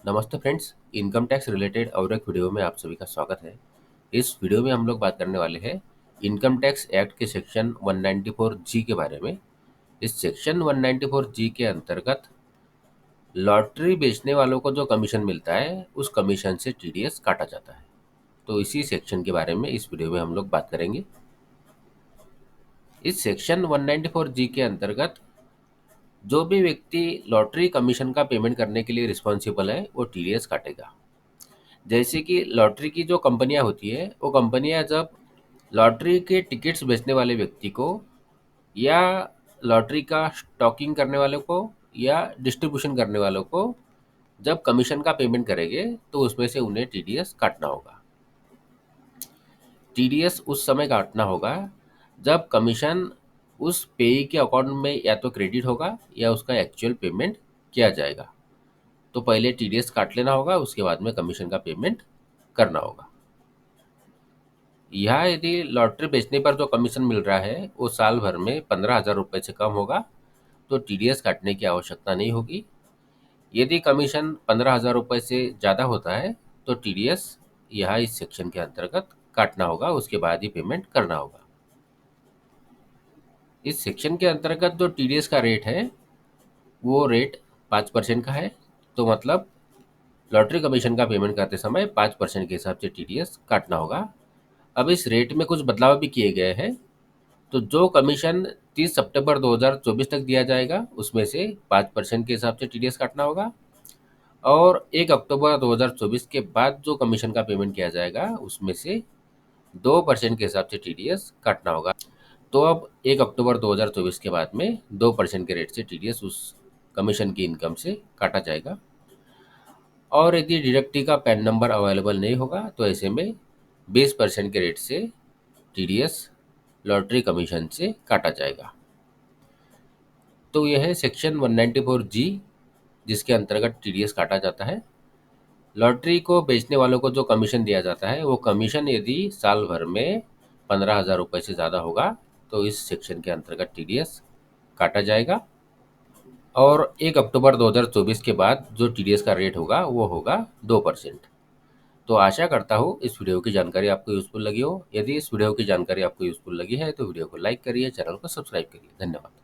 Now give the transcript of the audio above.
नमस्ते friends, income tax related और एक वीडियो में आप सभी का स्वागत है। इस वीडियो में हम लोग बात करने वाले हैं इनकम टैक्स एक्ट के सेक्शन 194 जी के बारे में। इस सेक्शन 194 जी के अंतर्गत लॉटरी बेचने वालों को जो कमीशन मिलता है उस कमीशन से टीडीएस काटा जाता है। तो इसी सेक्शन के बारे में इस वीडियो में हम लोग बात करेंगे। इस सेक्शन 194 जी के अंतर्गत जो भी व्यक्ति लॉटरी कमीशन का पेमेंट करने के लिए रिस्पॉन्सिबल है वो टीडीएस काटेगा। जैसे कि लॉटरी की जो कंपनियां होती है वो कंपनियां जब लॉटरी के टिकट्स बेचने वाले व्यक्ति को या लॉटरी का स्टॉकिंग करने वाले को या डिस्ट्रीब्यूशन करने वालों को जब कमीशन का पेमेंट करेंगे तो उसमें से उन्हें टीडीएस काटना होगा। टीडीएस उस समय काटना होगा जब कमीशन उस पेई के अकाउंट में या तो क्रेडिट होगा या उसका एक्चुअल पेमेंट किया जाएगा। तो पहले टीडीएस काट लेना होगा, उसके बाद में कमीशन का पेमेंट करना होगा। यहाँ यदि लॉटरी बेचने पर जो कमीशन मिल रहा है वो साल भर में 15,000 रुपये से कम होगा तो टीडीएस काटने की आवश्यकता नहीं होगी। यदि कमीशन 15,000 रुपये से ज़्यादा होता है तो टीडीएस यहाँ इस सेक्शन के अंतर्गत काटना होगा, उसके बाद ही पेमेंट करना होगा। इस सेक्शन के अंतर्गत जो टीडीएस का रेट है वो रेट 5% का है। तो मतलब लॉटरी कमीशन का पेमेंट करते समय 5% के हिसाब से टीडीएस काटना होगा। अब इस रेट में कुछ बदलाव भी किए गए हैं। तो जो कमीशन 30 सितंबर 2024 तक दिया जाएगा उसमें से 5% के हिसाब से टीडीएस काटना होगा, और 1 अक्टूबर 2024 के बाद जो कमीशन का पेमेंट किया जाएगा उसमें से 2% के हिसाब से टीडीएस काटना होगा। तो अब 1 अक्टूबर 2024 के बाद में 2% के रेट से टीडीएस उस कमीशन की इनकम से काटा जाएगा। और यदि डिडक्टी का पैन नंबर अवेलेबल नहीं होगा तो ऐसे में 20% के रेट से टीडीएस लॉटरी कमीशन से काटा जाएगा। तो यह है सेक्शन 194 जी जिसके अंतर्गत टीडीएस काटा जाता है। लॉटरी को बेचने वालों को जो कमीशन दिया जाता है वो कमीशन यदि साल भर में 15,000 रुपये से ज़्यादा होगा तो इस सेक्शन के अंतर्गत टीडीएस काटा जाएगा। और 1 अक्टूबर 2024 के बाद जो टीडीएस का रेट होगा वो होगा 2%। तो आशा करता हूँ इस वीडियो की जानकारी आपको यूज़फुल लगी हो। यदि इस वीडियो की जानकारी आपको यूज़फुल लगी है तो वीडियो को लाइक करिए, चैनल को सब्सक्राइब करिए। धन्यवाद।